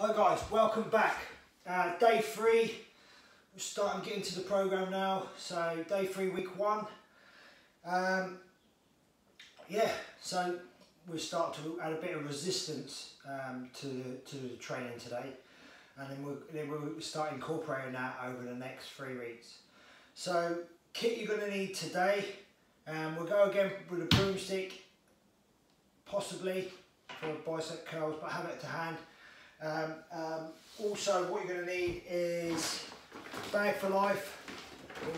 Hi guys, welcome back. Day 3, we're starting to get into the program now. So day 3, week 1. So we're starting to add a bit of resistance to the training today, and then we'll start incorporating that over the next 3 weeks. So kit you're going to need today, we'll go again with a broomstick, possibly for bicep curls, but have it to hand. Also what you're going to need is bag for life,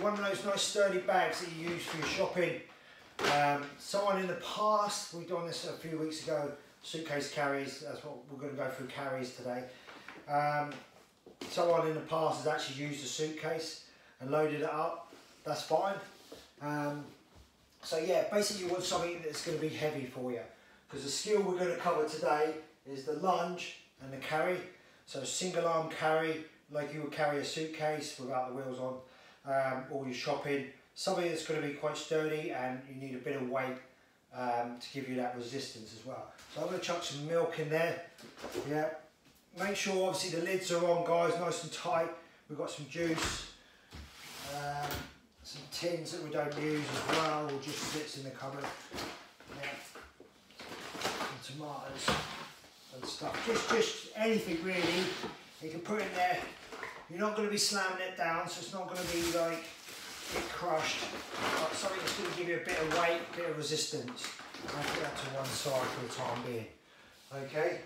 one of those nice sturdy bags that you use for your shopping. Someone in the past, we've done this a few weeks ago, suitcase carries, that's what we're going to go through, carries today. Someone in the past has actually used a suitcase and loaded it up, that's fine. So yeah, basically you want something that's going to be heavy for you, because the skill we're going to cover today is the lunge and the carry. So single arm carry, like you would carry a suitcase without the wheels on, or you're shopping, something that's going to be quite sturdy and you need a bit of weight to give you that resistance as well. So I'm going to chuck some milk in there. Yeah, make sure obviously the lids are on, guys, nice and tight. We've got some juice, some tins that we don't use as well, or just sits in the cupboard. Yeah, some tomatoes and stuff, just anything really you can put in there. You're not going to be slamming it down, so it's not going to be like get crushed, but something that's going to give you a bit of weight, a bit of resistance. I'll put that to one side for the time being. Okay,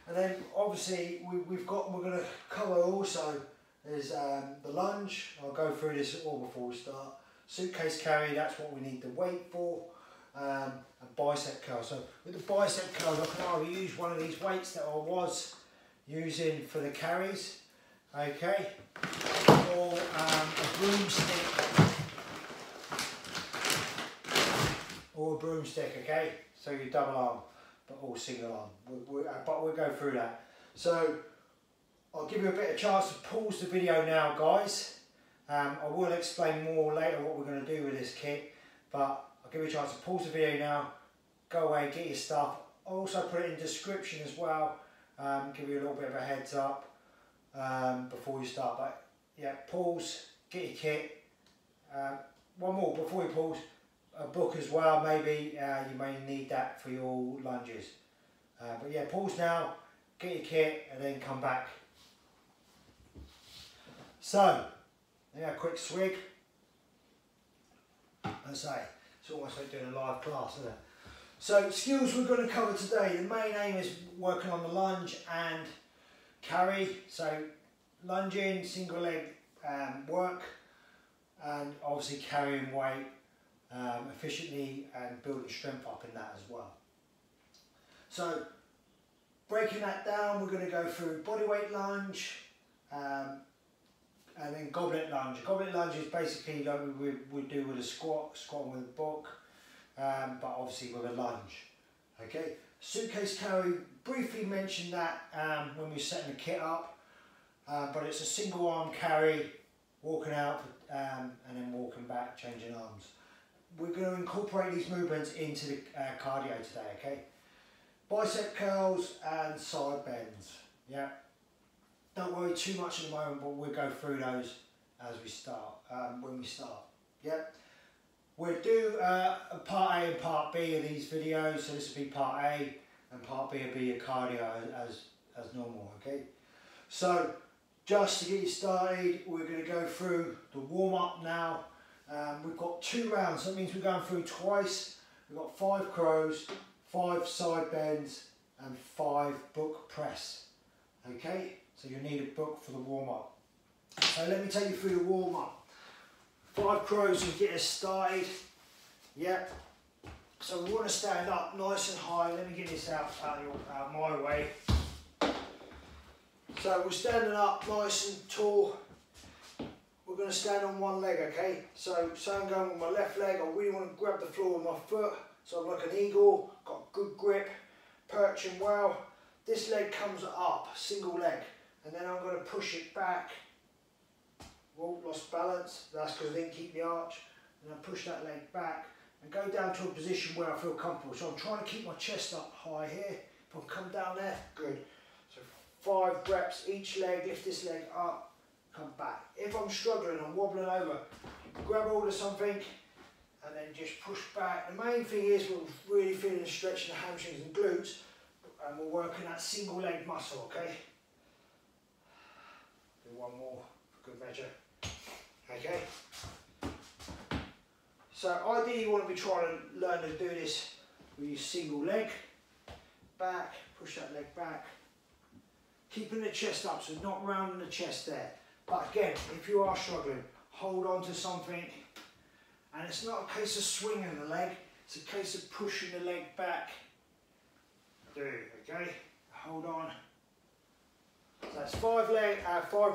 and then obviously we're going to cover also is the lunge. I'll go through this all before we start. Suitcase carry, that's what we need the weight for. And bicep curl. So with the bicep curls, I can either use one of these weights that I was using for the carries, okay, or a broomstick, okay. So you double arm, but all single arm. But we'll go through that. So I'll give you a bit of chance to pause the video now, guys. I will explain more later what we're going to do with this kit, but I'll give you a chance to pause the video now, go away, get your stuff. I'll also put it in the description as well, give you a little bit of a heads up before you start. But yeah, pause, get your kit. One more before you pause, a book as well, maybe you may need that for your lunges. But yeah, pause now, get your kit, and then come back. So, yeah, a quick swig. As I say, it's almost like doing a live class, isn't it? So skills we're going to cover today, the main aim is working on the lunge and carry. So lunging, single leg work, and obviously carrying weight efficiently and building strength up in that as well. So breaking that down, we're going to go through bodyweight lunge, and then goblet lunge. A goblet lunge is basically like we do with a squat with a book, but obviously with a lunge. Okay, suitcase carry, briefly mentioned that when we were setting the kit up, but it's a single arm carry, walking out and then walking back, changing arms. We're going to incorporate these movements into the cardio today, okay? Bicep curls and side bends, yeah. Don't worry too much at the moment, but we'll go through those as we start, when we start. Yep. We'll do a part A and part B of these videos. So this will be part A, and part B will be your cardio as normal, okay? So just to get you started, we're going to go through the warm-up now. We've got 2 rounds, so that means we're going through twice. We've got 5 crows, 5 side bends, and 5 book press, okay? So you need a book for the warm-up. So let me take you through the warm-up. 5 crows will get us started. Yep. So we want to stand up nice and high. Let me get this out my way. So we're standing up nice and tall. We're going to stand on one leg, okay? So I'm going with my left leg. I really want to grab the floor with my foot. So I'm like an eagle, got good grip, perching well. This leg comes up, single leg. And then I'm going to push it back. Whoa, lost balance. That's because I didn't keep the arch. And I push that leg back and go down to a position where I feel comfortable. So I'm trying to keep my chest up high here. If I come down there, good. So 5 reps each leg, lift this leg up, come back. If I'm struggling, I'm wobbling over, grab hold of something and then just push back. The main thing is we're really feeling the stretch in the hamstrings and glutes, and we're working that single leg muscle, okay? Do one more for good measure, okay? So ideally you want to be trying to learn to do this with your single leg, back, push that leg back, keeping the chest up, so not rounding the chest there. But again, if you are struggling, hold on to something, and it's not a case of swinging the leg, it's a case of pushing the leg back. Okay, hold on. So that's 5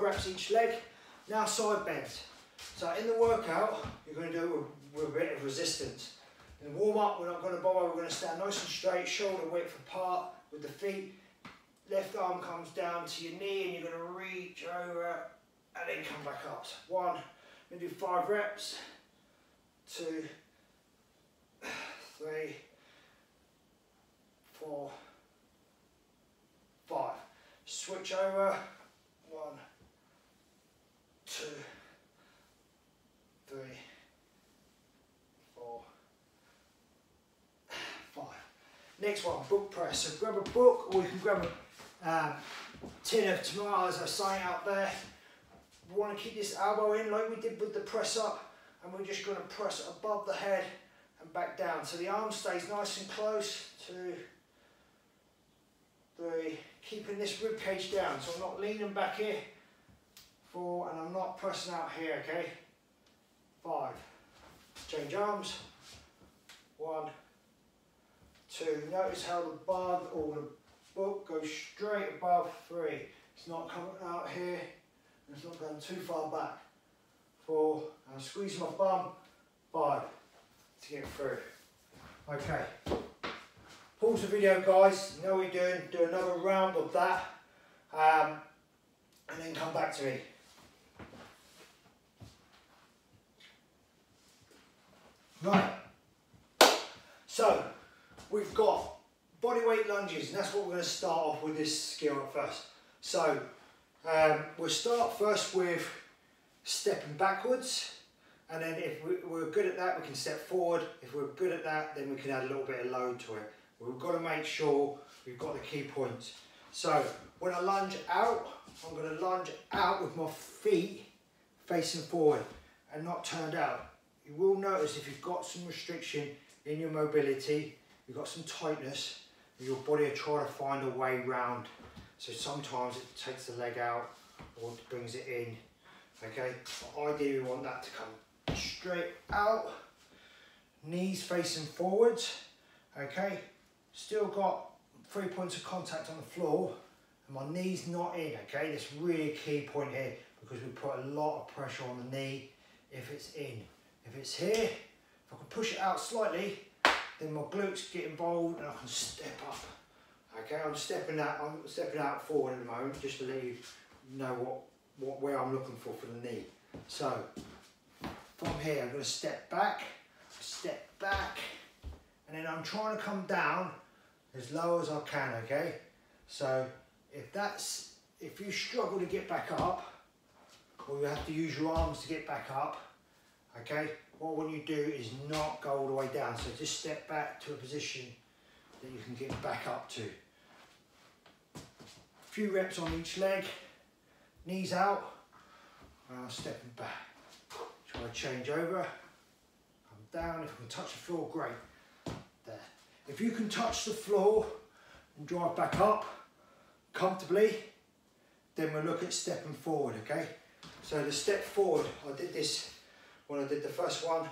reps each leg. Now side bends. So in the workout, you're going to do it with a bit of resistance. In the warm up, we're not going to bother, we're going to stand nice and straight, shoulder width apart with the feet. Left arm comes down to your knee and you're going to reach over and then come back up. So 1, I'm going to do 5 reps, 2, 3, 4, 5. Switch over, 1, 2, 3, 4, 5. Next one, book press. So grab a book, or you can grab a tin of tomatoes or something out there. We want to keep this elbow in like we did with the press up, and we're just going to press above the head and back down. So the arm stays nice and close. 2, 3, keeping this rib cage down. So I'm not leaning back here. 4, and I'm not pressing out here, okay? 5. Change arms. 1, 2. Notice how the bar or the book goes straight above 3. It's not coming out here. It's not going too far back. 4. And I squeeze my bum. 5 to get through. Okay. Pause the video, guys. You know what you're doing. Do another round of that, and then come back to me. Right. So we've got bodyweight lunges, and that's what we're going to start off with this skill at first. So we'll start first with stepping backwards, and then if we're good at that, we can step forward. If we're good at that, then we can add a little bit of load to it. We've got to make sure we've got the key points. So when I lunge out, I'm going to lunge out with my feet facing forward and not turned out. You will notice if you've got some restriction in your mobility, you've got some tightness, your body will try to find a way round. So sometimes it takes the leg out or it brings it in. Okay, but ideally we want that to come straight out, knees facing forwards. Okay, still got 3 points of contact on the floor and my knee's not in. Okay, that's really a key point here because we put a lot of pressure on the knee if it's in. If it's here, if I can push it out slightly, then my glutes get involved and I can step up. Okay, I'm stepping out forward at the moment just to let you know where I'm looking for the knee. So from here, I'm going to step back, and then I'm trying to come down as low as I can. Okay, so if you struggle to get back up, or you have to use your arms to get back up, okay, what I want you to do is not go all the way down. So just step back to a position that you can get back up to. A few reps on each leg, knees out, and I'm stepping back. Try to change over, come down. If I can touch the floor, great. There. If you can touch the floor and drive back up comfortably, then we'll look at stepping forward, okay? So the step forward, I did this when I did the first one,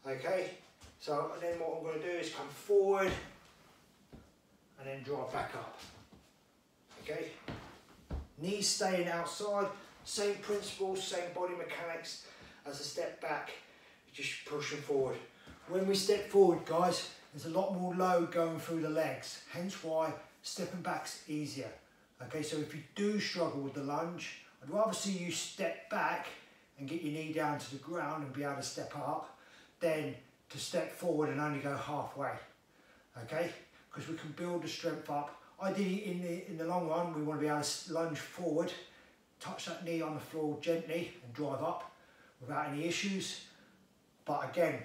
okay? So then what I'm going to do is come forward and then drive back up, okay? Knees staying outside, same principle, same body mechanics as a step back, just pushing forward. When we step forward, guys, there's a lot more load going through the legs, hence why stepping back's easier. Okay, so if you do struggle with the lunge, I'd rather see you step back and get your knee down to the ground and be able to step up than to step forward and only go halfway. Okay, because we can build the strength up Ideally, in the long run, we want to be able to lunge forward, touch that knee on the floor gently and drive up without any issues. But again,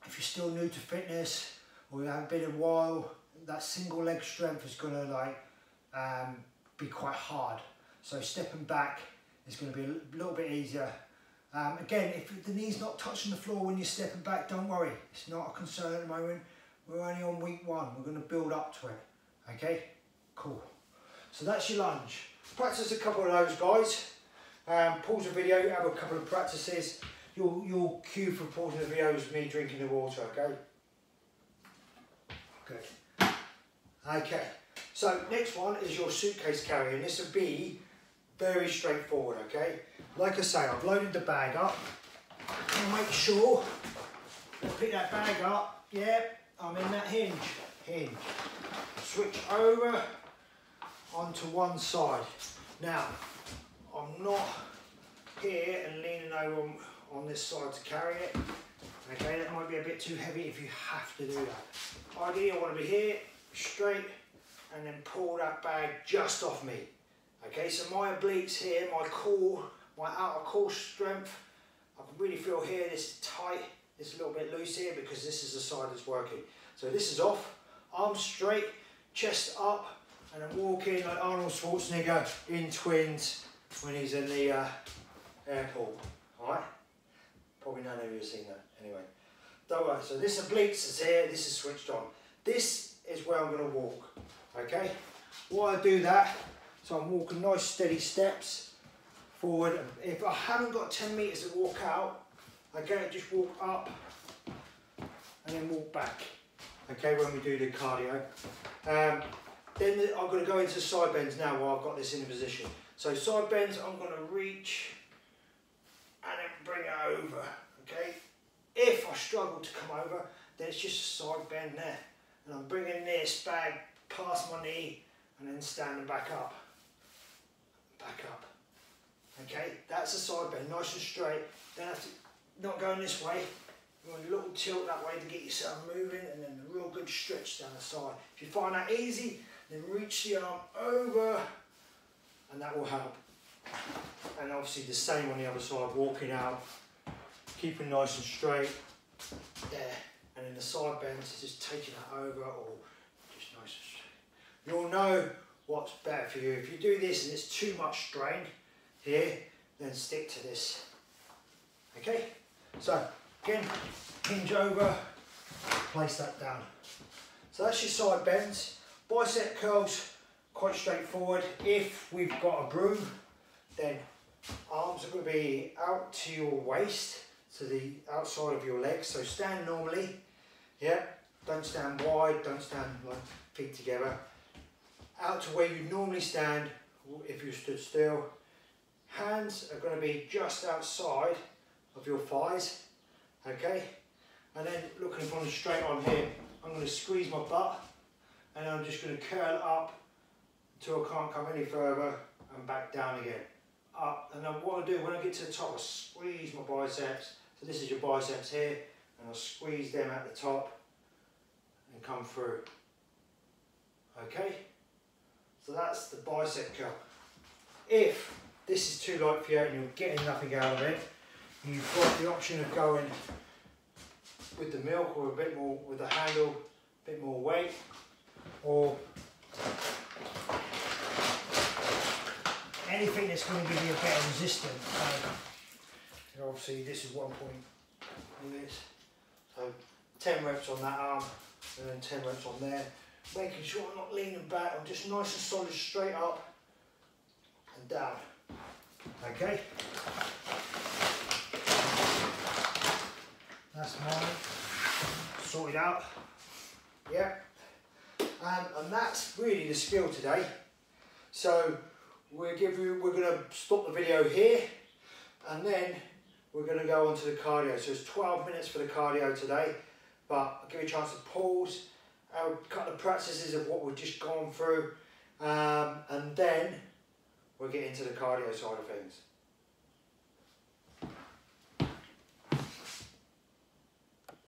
if you're still new to fitness or you haven't been in a while, that single leg strength is going to be quite hard. So stepping back is going to be a little bit easier. Again, if the knee's not touching the floor when you're stepping back, don't worry. It's not a concern at the moment. We're only on week 1. We're going to build up to it. Okay, cool. So that's your lunge. Practice a couple of those, guys. Pause the video, have a couple of practices. Your cue for pausing the video is me drinking the water, okay? Good. Okay, so next one is your suitcase carry, and this will be very straightforward, okay? Like I say, I've loaded the bag up. And make sure I pick that bag up. Yeah, I'm in that hinge. Switch over onto one side. Now, I'm not here and leaning over on this side to carry it. Okay, that might be a bit too heavy if you have to do that. Ideally, I want to be here, straight, and then pull that bag just off me. Okay, so my obliques here, my core, my outer core strength, I can really feel here, this is tight, it's a little bit loose here because this is the side that's working. So this is off, arms straight, chest up, and I'm walking like Arnold Schwarzenegger in Twins when he's in the airport. Alright? Probably none of you have seen that. Anyway, don't worry. So this obliques is here, this is switched on. This is where I'm going to walk. Okay? While I do that, so I'm walking nice steady steps forward. If I haven't got 10 metres to walk out, okay, just walk up and then walk back. Okay, when we do the cardio. Then I'm going to go into side bends now while I've got this in position. So side bends, I'm going to reach and then bring it over, okay? If I struggle to come over, then it's just a side bend there. And I'm bringing this bag past my knee and then standing back up. Okay, that's a side bend, nice and straight. Don't have to, not going this way. You want a little tilt that way to get yourself moving, and then a real good stretch down the side. If you find that easy, then reach the arm over, and that will help. And obviously the same on the other side, walking out, keeping nice and straight, there. And then the side bends, just taking that over, or just nice and straight. You'll know what's better for you. If you do this and it's too much strain here, then stick to this. Okay? So, again, hinge over, place that down. So that's your side bends. Bicep curls, quite straightforward. If we've got a broom, then arms are going to be out to your waist, to the outside of your legs. So stand normally, yeah. Don't stand wide, don't stand like feet together. Out to where you normally stand if you stood still. Hands are going to be just outside of your thighs, okay? And then looking from the straight on here, I'm going to squeeze my butt, and I'm just going to curl up until I can't come any further and back down again. Up, and then what I do when I get to the top, I squeeze my biceps. So this is your biceps here, and I'll squeeze them at the top and come through. Okay? So that's the bicep curl. If this is too light for you and you're getting nothing out of it, you've got the option of going with the milk or a bit more with the handle, a bit more weight, or anything that's going to give you a better resistance. So obviously this is 1 point in this. So 10 reps on that arm and then 10 reps on there. Making sure I'm not leaning back, I'm just nice and solid straight up and down. Okay? That's mine. Sorted out. Yep. And that's really the skill today. So we're going to stop the video here, and then we're going to go on to the cardio. So it's 12 minutes for the cardio today, but I'll give you a chance to pause, a couple of practices of what we've just gone through, and then we'll get into the cardio side of things.